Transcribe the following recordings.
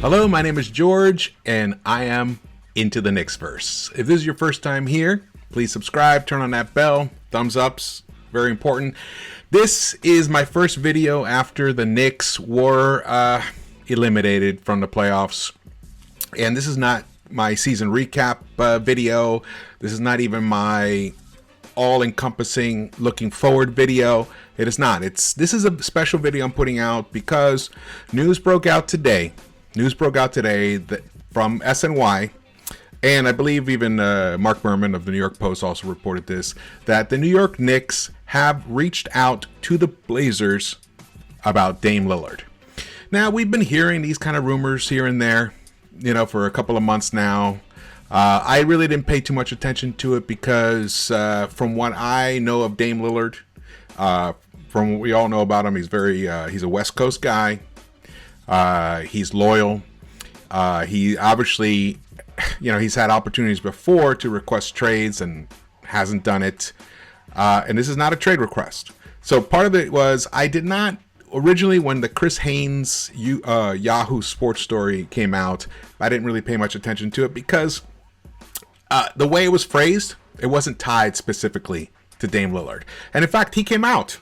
Hello, my name is George, and I am into the Knicks-Verse. If this is your first time here, please subscribe, turn on that bell, thumbs ups, very important. This is my first video after the Knicks were eliminated from the playoffs, and this is not my season recap video. This is not even my all-encompassing looking forward video. It is not. This is a special video I'm putting out because news broke out today. That from SNY, and I believe even Mark Berman of the New York Post also reported this, that the New York Knicks have reached out to the Blazers about Dame Lillard. Now, we've been hearing these kind of rumors here and there, for a couple of months now. I really didn't pay too much attention to it because from what I know of Dame Lillard, from what we all know about him, he's he's a West Coast guy. He's loyal. He obviously, he's had opportunities before to request trades and hasn't done it. And this is not a trade request. So part of it was I did not originally, when the Chris Haynes Yahoo Sports story came out, I didn't really pay much attention to it because the way it was phrased, it wasn't tied specifically to Dame Lillard. And in fact, he came out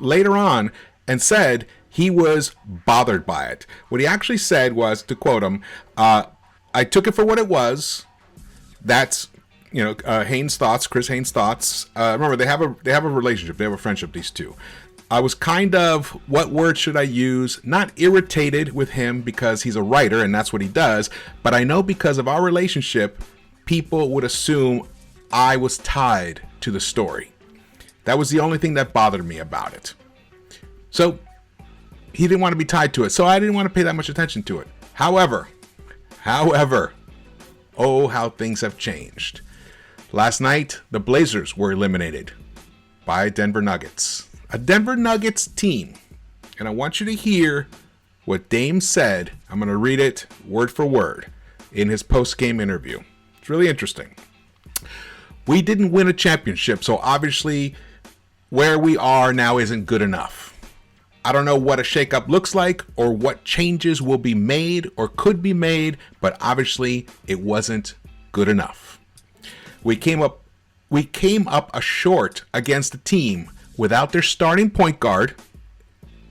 later on and said he was bothered by it. What he actually said was, to quote him, I took it for what it was. That's, Haynes' thoughts, Chris Haynes' thoughts. Remember, they have a relationship. They have a friendship, these two. I was kind of, what word should I use? Not irritated with him because he's a writer and that's what he does. But I know because of our relationship, people would assume I was tied to the story. That was the only thing that bothered me about it. So he didn't want to be tied to it, so I didn't want to pay that much attention to it. However, oh, how things have changed. Last night, the Blazers were eliminated by Denver Nuggets. A Denver Nuggets team. And I want you to hear what Dame said. I'm going to read it word for word in his post-game interview. It's really interesting. We didn't win a championship, so obviously where we are now isn't good enough. I don't know what a shakeup looks like or what changes will be made or could be made, but obviously it wasn't good enough. We came up a short against a team without their starting point guard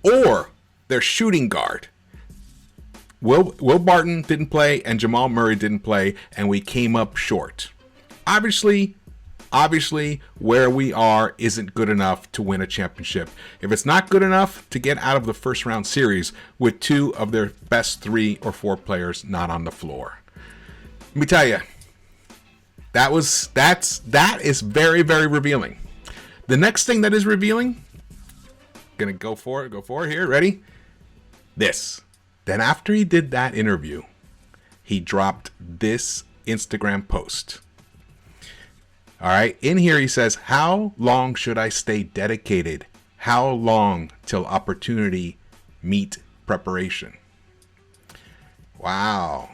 or their shooting guard. Will Barton didn't play and Jamal Murray didn't play, and we came up short. Obviously, where we are isn't good enough to win a championship. If it's not good enough to get out of the first round series with two of their best 3 or 4 players not on the floor. Let me tell you, that is very, very revealing. The next thing that is revealing, gonna go for it here, ready? This. Then after he did that interview, he dropped this Instagram post. All right, in here he says, how long should I stay dedicated? How long till opportunity meet preparation? Wow.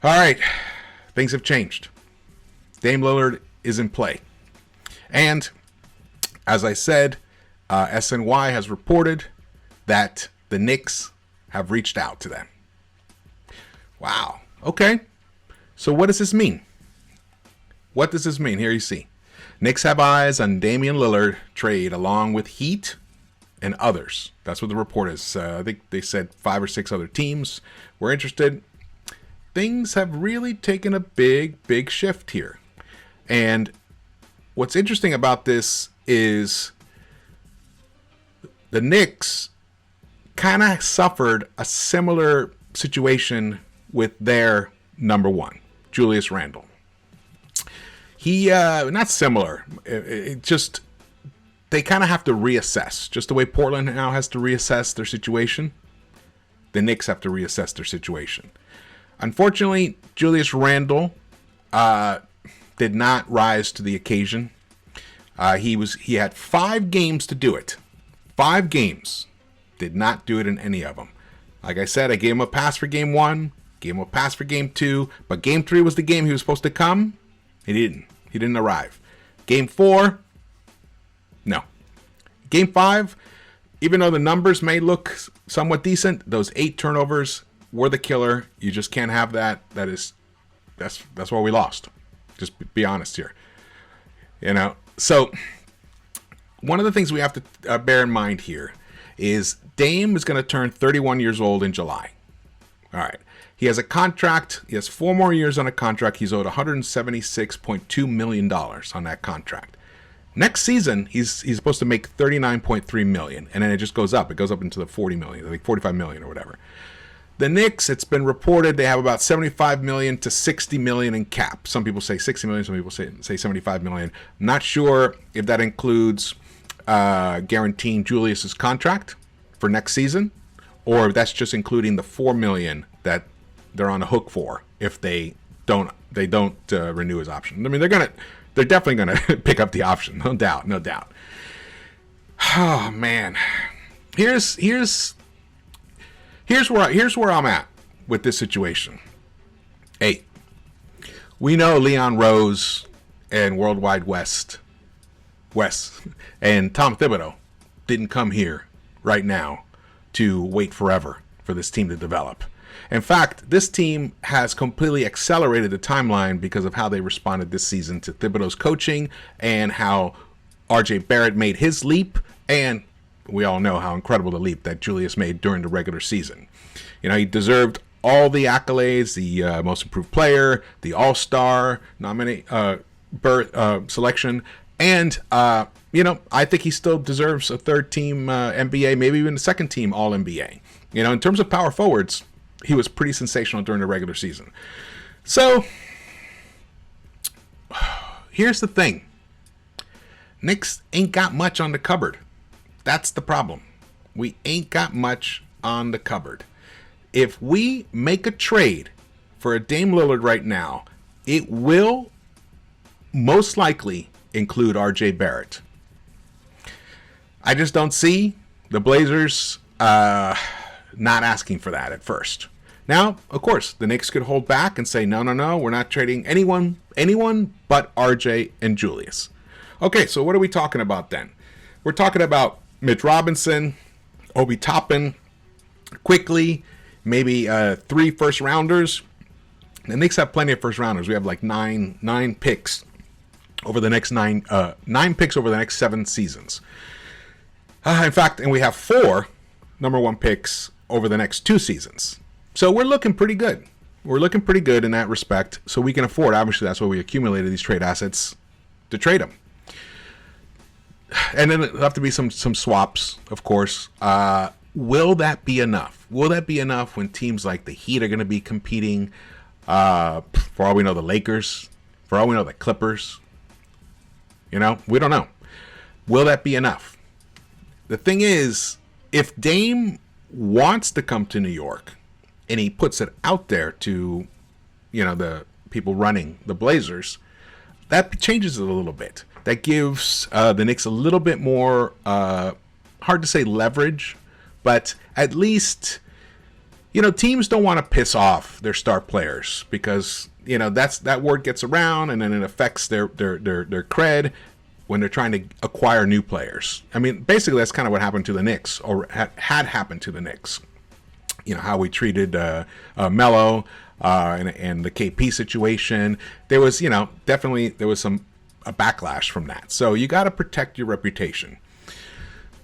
All right, things have changed. Dame Lillard is in play. And as I said, SNY has reported that the Knicks have reached out to them. Wow, okay. So what does this mean? What does this mean? Here you see. Knicks have eyes on Damian Lillard trade along with Heat and others. That's what the report is. I think they said 5 or 6 other teams were interested. Things have really taken a big shift here. And what's interesting about this is the Knicks kind of suffered a similar situation with their number one, Julius Randle. He, not similar, it just, they kind of have to reassess. Just the way Portland now has to reassess their situation, the Knicks have to reassess their situation. Unfortunately, Julius Randle did not rise to the occasion. He had 5 games to do it. 5 games. Did not do it in any of them. Like I said, I gave him a pass for game 1. Gave him a pass for game 2, but game 3 was the game he was supposed to come. He didn't arrive. Game 4, no. Game 5, even though the numbers may look somewhat decent, those 8 turnovers were the killer. You just can't have that. That's why we lost. Just be honest here. So one of the things we have to bear in mind here is Dame is going to turn 31 years old in July. All right. He has a contract. He has 4 more years on a contract. He's owed $176.2 million on that contract. Next season, he's supposed to make $39.3 million, and then it just goes up. It goes up into the $40 million, I think $45 million or whatever. The Knicks, it's been reported they have about $75 million to $60 million in cap. Some people say $60 million, some people say $75 million. I'm not sure if that includes guaranteeing Julius's contract for next season, or if that's just including the $4 million that they're on the hook for if they don't renew his option. I mean, they're definitely gonna pick up the option, no doubt. Oh man, here's where I'm at with this situation. Hey, we know Leon Rose and Worldwide West and Tom Thibodeau didn't come here right now to wait forever for this team to develop. In fact, this team has completely accelerated the timeline because of how they responded this season to Thibodeau's coaching and how RJ Barrett made his leap, and we all know how incredible the leap that Julius made during the regular season. He deserved all the accolades, the most improved player, the all-star selection, and I think he still deserves a third-team NBA, maybe even a second-team All-NBA. In terms of power forwards, he was pretty sensational during the regular season. So, here's the thing. Knicks ain't got much on the cupboard. That's the problem. We ain't got much on the cupboard. If we make a trade for a Dame Lillard right now, it will most likely include RJ Barrett. I just don't see the Blazers not asking for that at first. Now, of course, the Knicks could hold back and say, no, we're not trading anyone but RJ and Julius. Okay, so what are we talking about then? We're talking about Mitch Robinson, Obi Toppin, quickly, maybe 3 first-rounders. The Knicks have plenty of first-rounders. We have like nine picks over the next nine picks over the next 7 seasons. In fact, and we have 4 number 1 picks over the next 2 seasons. So we're looking pretty good. We're looking pretty good in that respect. So we can afford, obviously that's why we accumulated these trade assets, to trade them. And then there'll have to be some swaps, of course. Will that be enough? Will that be enough when teams like the Heat are going to be competing? For all we know, the Lakers. For all we know, the Clippers. We don't know. Will that be enough? The thing is, if Dame wants to come to New York and he puts it out there to, the people running the Blazers, that changes it a little bit. That gives the Knicks a little bit more, hard to say leverage, but at least, teams don't want to piss off their star players because, that word gets around and then it affects their cred when they're trying to acquire new players. I mean, basically that's kind of what happened to the Knicks, or had happened to the Knicks. How we treated Melo and the KP situation. There was, definitely there was a backlash from that. So you got to protect your reputation.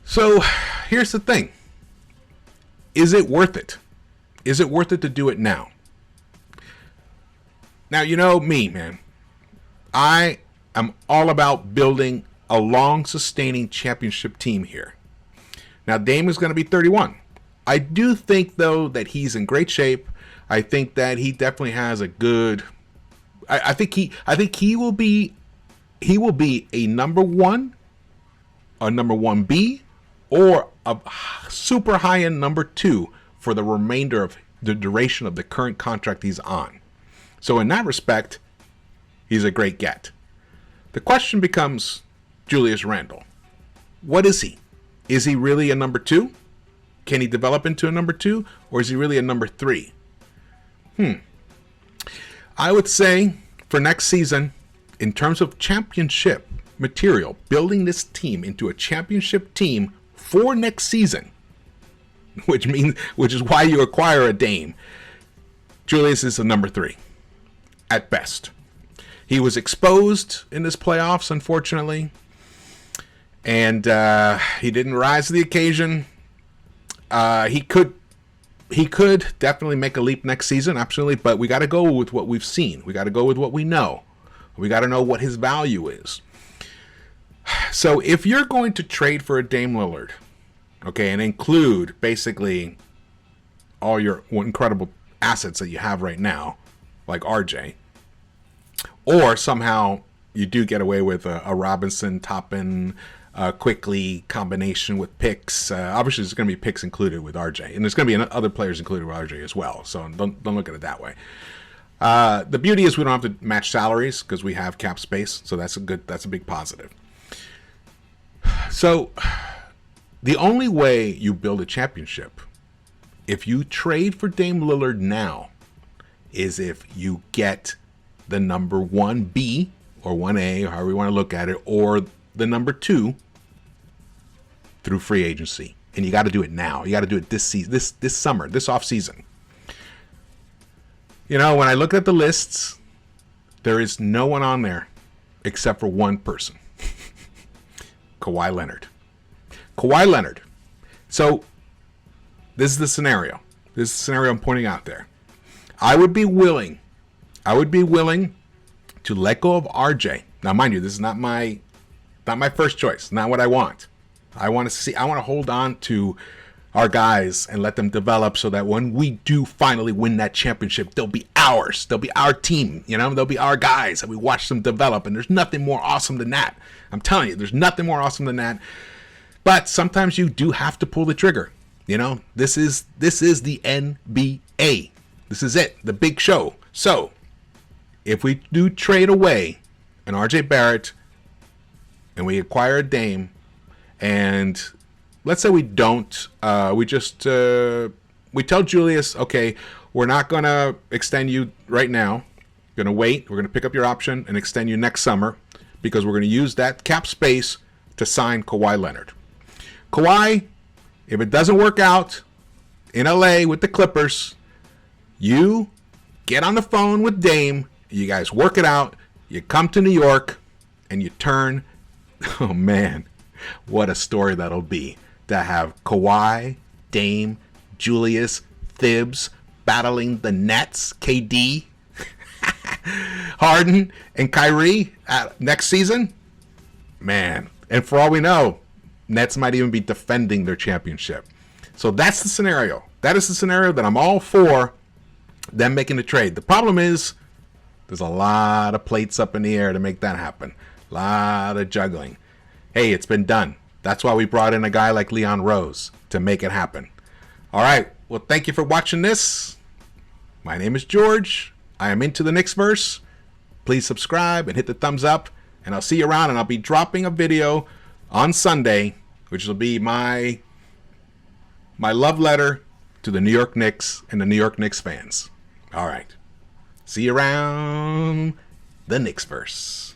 So here's the thing. Is it worth it? Is it worth it to do it now? Now, me, man. I am all about building a long-sustaining championship team here. Now, Dame is going to be 31. I do think, though, that he's in great shape. I think that he definitely has a good. I think he will be a number 1, a number 1B, or a super high-end number 2 for the remainder of the duration of the current contract he's on. So in that respect, he's a great get. The question becomes Julius Randle. What is he? Is he really a number 2? Can he develop into a number 2? Or is he really a number 3? I would say for next season, in terms of championship material, building this team into a championship team for next season, which is why you acquire a Dame, Julius is a number 3 at best. He was exposed in this playoffs, unfortunately, and he didn't rise to the occasion. He could definitely make a leap next season, absolutely, but we got to go with what we've seen. We got to go with what we know. We got to know what his value is. So if you're going to trade for a Dame Lillard, okay, and include basically all your incredible assets that you have right now, like RJ, or somehow you do get away with a Robinson, Toppin, quickly combination with picks. Obviously, there's going to be picks included with RJ, and there's going to be other players included with RJ as well. So don't look at it that way. The beauty is we don't have to match salaries because we have cap space, so that's a big positive. So the only way you build a championship, if you trade for Dame Lillard now, is if you get the number 1B or 1A, or however you want to look at it, or the number 2 through free agency. And you got to do it now. You got to do it this season, this summer, this off season. You know, when I look at the lists, there is no one on there except for one person. Kawhi Leonard. Kawhi Leonard. So this is the scenario. This is the scenario I'm pointing out there. I would be willing to let go of RJ. Now, mind you, this is not my first choice. Not what I want. I want to hold on to our guys and let them develop so that when we do finally win that championship, they'll be ours. They'll be our team. You know, they'll be our guys, and we watch them develop. And there's nothing more awesome than that. I'm telling you, there's nothing more awesome than that. But sometimes you do have to pull the trigger. You know, this is the NBA. This is it, the big show. So if we do trade away an RJ Barrett and we acquire a Dame, and let's say we don't, we tell Julius, okay, we're not going to extend you right now. We're going to wait. We're going to pick up your option and extend you next summer because we're going to use that cap space to sign Kawhi Leonard. Kawhi, if it doesn't work out in LA with the Clippers, you get on the phone with Dame, you guys work it out, you come to New York, and you turn. Oh, man, what a story that'll be to have Kawhi, Dame, Julius, Thibs battling the Nets, KD, Harden, and Kyrie next season. Man, and for all we know, Nets might even be defending their championship. So that's the scenario. That is the scenario that I'm all for them making the trade. The problem is there's a lot of plates up in the air to make that happen. A lot of juggling. Hey, it's been done. That's why we brought in a guy like Leon Rose to make it happen. All right. Well, thank you for watching this. My name is George. I am into the Knicks-Verse. Please subscribe and hit the thumbs up. And I'll see you around, and I'll be dropping a video on Sunday, which will be my love letter to the New York Knicks and the New York Knicks fans. All right. See you around the Knicks-Verse.